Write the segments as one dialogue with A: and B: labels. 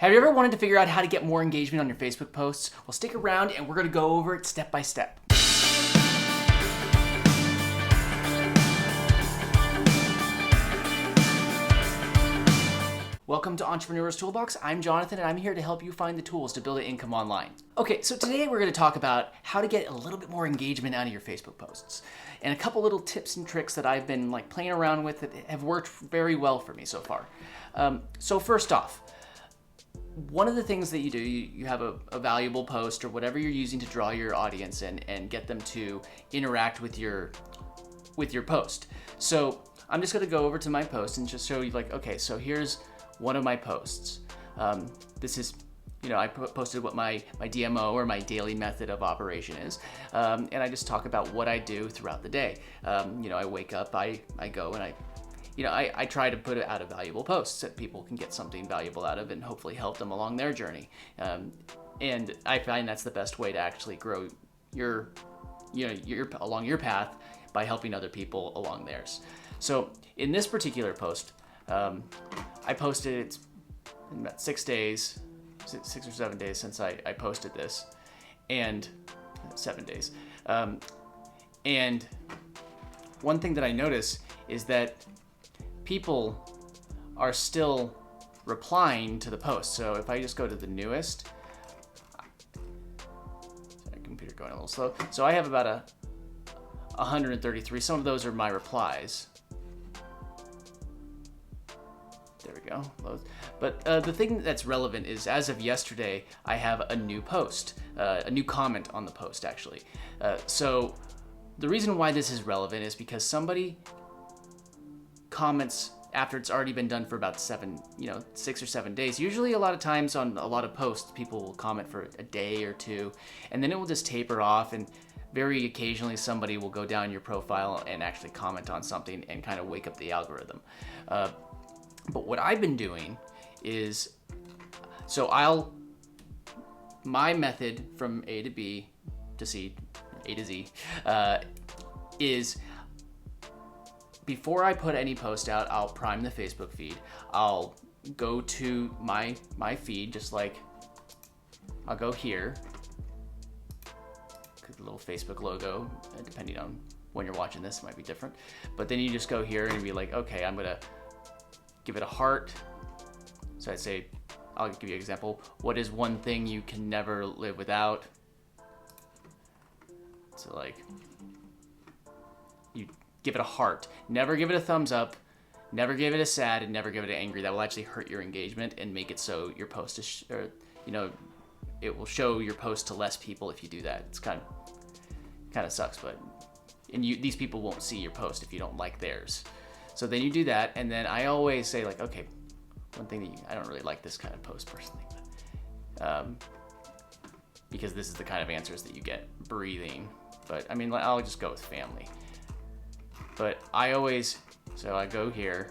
A: Have you ever wanted to figure out how to get more engagement on your Facebook posts? Well, stick around and we're going to go over it step by step. Welcome to Entrepreneur's Toolbox. I'm Jonathan and I'm here to help you find the tools to build an income online. Okay, so today we're going to talk about how to get a little bit more engagement out of your Facebook posts. And a couple little tips and tricks that I've been playing around with that have worked very well for me so far. So first off, one of the things that you do, you have a valuable post or whatever you're using to draw your audience in and get them to interact with your post. So I'm just going to go over to my post and just show you okay, so here's one of my posts. This is, I posted what my DMO or my daily method of operation is. And I just talk about what I do throughout the day. I wake up, I go and I try to put out a valuable post that people can get something valuable out of and hopefully help them along their journey. And I find that's the best way to actually grow your along your path by helping other people along theirs. So in this particular post, I posted it in about 6 days, 6 or 7 days since I posted this, and 7 days. And one thing that I notice is that people are still replying to the post. So if I just go to the newest, sorry, computer going a little slow. So I have about 133. Some of those are my replies. There we go. But the thing that's relevant is, as of yesterday, I have a new post, a new comment on the post actually. So the reason why this is relevant is because somebody comments after it's already been done for about 6 or 7 days. Usually a lot of times on a lot of posts, people will comment for a day or two, and then it will just taper off, and very occasionally somebody will go down your profile and actually comment on something and kind of wake up the algorithm. But what I've been doing is, my method from A to B to C, A to Z, is before I put any post out, I'll prime the Facebook feed. I'll go to my feed, just like I'll go here, the little Facebook logo, depending on when you're watching this, it might be different. But then you just go here and be like, okay, I'm gonna give it a heart. So I'd say, I'll give you an example. What is one thing you can never live without? So you give it a heart. Never give it a thumbs up. Never give it a sad, and never give it an angry. That will actually hurt your engagement and make it so your post is, it will show your post to less people if you do that. It's kind of sucks, these people won't see your post if you don't like theirs. So then you do that, and then I always say okay, one thing that I don't really like this kind of post personally, but, because this is the kind of answers that you get, breathing. But I mean, I'll just go with family. But I go here,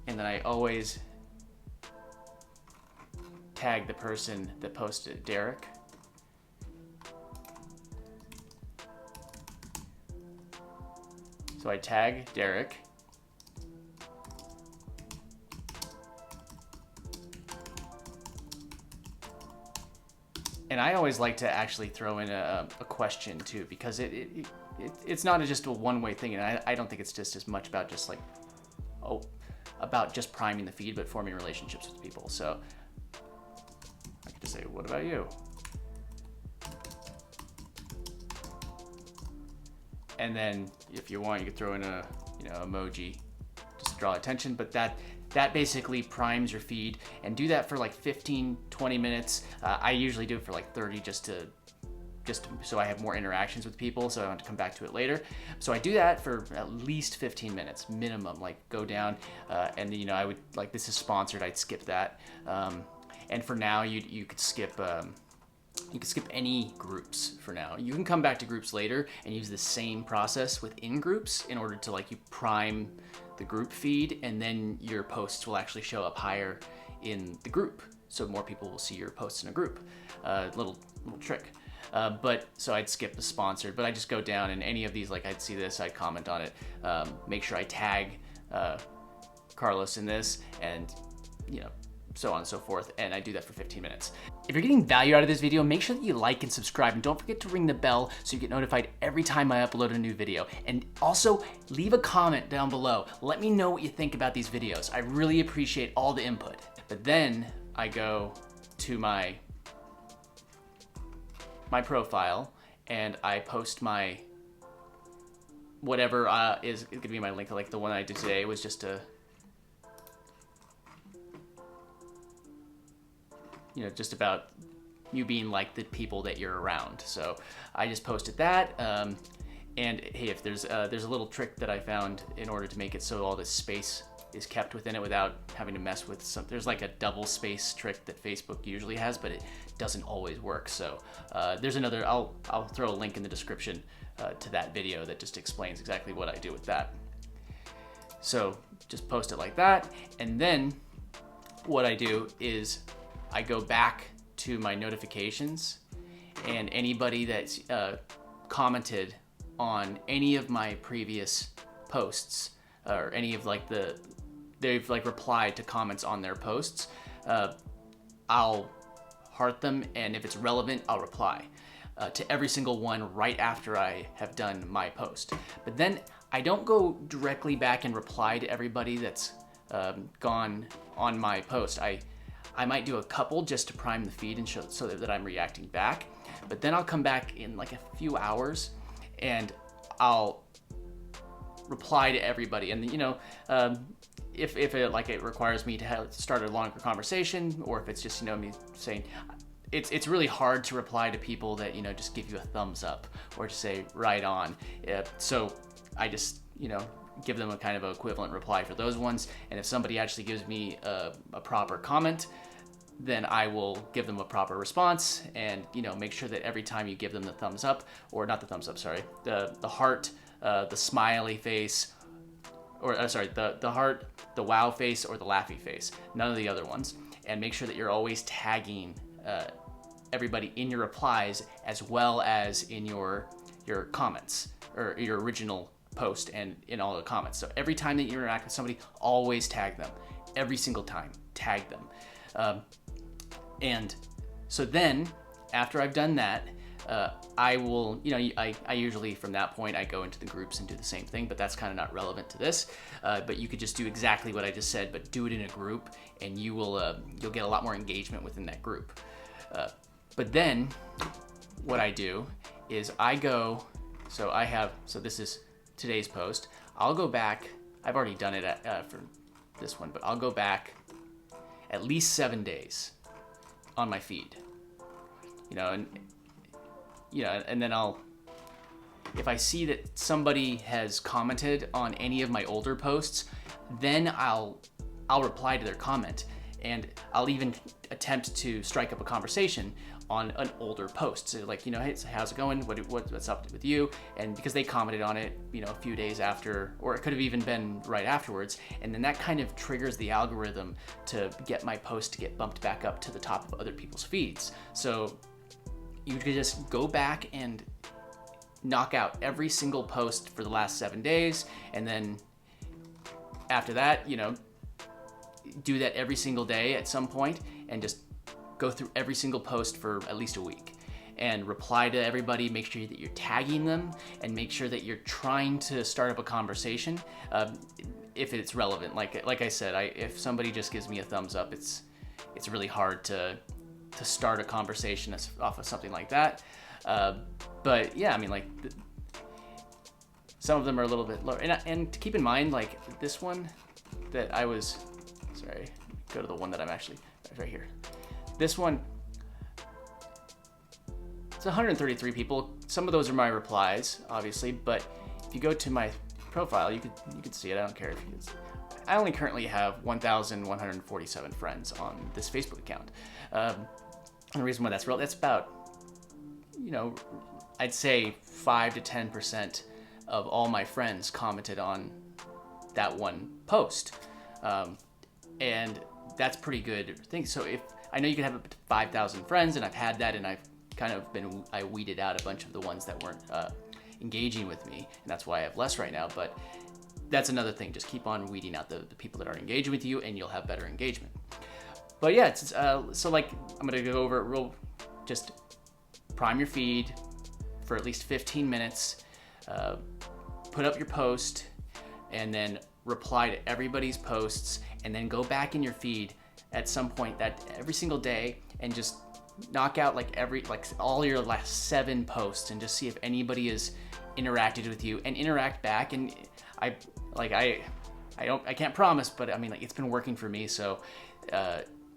A: and then I always tag the person that posted, Derek. So I tag Derek. And I always like to actually throw in a question too, because it's not just a one-way thing, and I don't think it's just as much about just about just priming the feed, but forming relationships with people. So I could just say, what about you? And then if you want, you could throw in a emoji just to draw attention, but that basically primes your feed, and do that for 15-20 minutes. I usually do it for 30 just so I have more interactions with people, so I don't have to come back to it later. So I do that for at least 15 minutes minimum, go down, and then I would, this is sponsored, I'd skip that. And for now, you could skip any groups for now. You can come back to groups later and use the same process within groups in order to you prime the group feed, and then your posts will actually show up higher in the group, so more people will see your posts in a group. Little trick. So I'd skip the sponsored, but I just go down, and any of these, I'd see this, I'd comment on it, make sure I tag Carlos in this, and so on and so forth, and I do that for 15 minutes. If you're getting value out of this video, make sure that you like and subscribe, and don't forget to ring the bell so you get notified every time I upload a new video. And also, leave a comment down below. Let me know what you think about these videos. I really appreciate all the input. But then I go to my profile, and I post my whatever is gonna be my link. Like the one I did today was just a just about you being like the people that you're around. So I just posted that. And hey, if there's a little trick that I found in order to make it so all this space is kept within it without having to mess with there's like a double space trick that Facebook usually has, but it doesn't always work. So there's another, I'll throw a link in the description to that video that just explains exactly what I do with that. So just post it like that. And then what I do is I go back to my notifications, and anybody that's commented on any of my previous posts, or any of they've replied to comments on their posts, I'll heart them, and if it's relevant, I'll reply to every single one right after I have done my post. But then I don't go directly back and reply to everybody that's gone on my post. I might do a couple just to prime the feed and show so that I'm reacting back. But then I'll come back in like a few hours and I'll reply to everybody. And if it requires me to start a longer conversation, or if it's just me saying, it's really hard to reply to people that just give you a thumbs up or to say right on. So I just give them a kind of equivalent reply for those ones. And if somebody actually gives me a proper comment, then I will give them a proper response, and make sure that every time you give them the thumbs up, or not the thumbs up, sorry, the heart, the smiley face, or sorry, the heart, the wow face, or the laughy face, none of the other ones. And make sure that you're always tagging everybody in your replies as well as in your comments, or your original post and in all the comments. So every time that you interact with somebody, always tag them. Every single time, tag them. And so then, after I've done that, I will, I usually from that point I go into the groups and do the same thing, but that's kind of not relevant to this. But you could just do exactly what I just said, but do it in a group, and you'll get a lot more engagement within that group. But then, what I do is I go. So this is today's post. I'll go back. I've already done it for this one, but I'll go back at least 7 days on my feed, and then if I see that somebody has commented on any of my older posts, then I'll reply to their comment, and I'll even attempt to strike up a conversation on an older post. So hey, how's it going? What's up with you? And because they commented on it, a few days after, or it could have even been right afterwards. And then that kind of triggers the algorithm to get my post to get bumped back up to the top of other people's feeds. So you could just go back and knock out every single post for the last 7 days. And then after that, do that every single day at some point, and just go through every single post for at least a week and reply to everybody. Make sure that you're tagging them, and make sure that you're trying to start up a conversation if it's relevant. Like I said, if somebody just gives me a thumbs up, it's really hard to start a conversation off of something like that. But yeah, some of them are a little bit lower. And to keep in mind, this one that I was, sorry, go to the one that I'm actually, right here. This one, it's 133 people. Some of those are my replies, obviously, but if you go to my profile, you could see it. I don't care if you can see. I only currently have 1,147 friends on this Facebook account. And the reason why that's about, I'd say 5 to 10% of all my friends commented on that one post. And that's pretty good thing. So if I know you can have up to 5,000 friends, and I've had that, and I've kind of I weeded out a bunch of the ones that weren't engaging with me, and that's why I have less right now. But that's another thing. Just keep on weeding out the people that are engaging with you, and you'll have better engagement. But yeah, it's, so like, I'm gonna go over it real, just prime your feed for at least 15 minutes, put up your post, and then reply to everybody's posts, and then go back in your feed at some point that every single day and just knock out like all your last 7 posts and just see if anybody has interacted with you and interact back. And I can't promise, but I mean, like, it's been working for me, so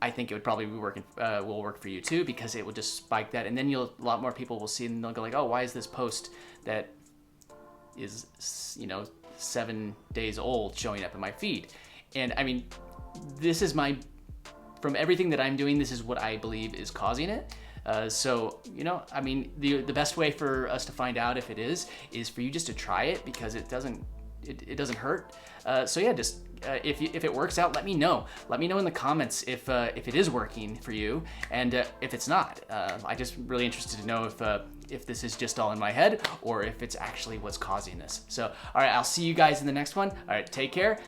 A: I think it would probably be working, will work for you too, because it will just spike that, and then a lot more people will see it and they'll go like, oh, why is this post that is, 7 days old showing up in my feed? And I mean, this is from everything that I'm doing, this is what I believe is causing it. So, I mean, the best way for us to find out if it is for you just to try it, because it doesn't hurt. So yeah, just if it works out, let me know. Let me know in the comments if it is working for you, and if it's not. I just really interested to know if this is just all in my head or if it's actually what's causing this. So, all right, I'll see you guys in the next one. All right, take care.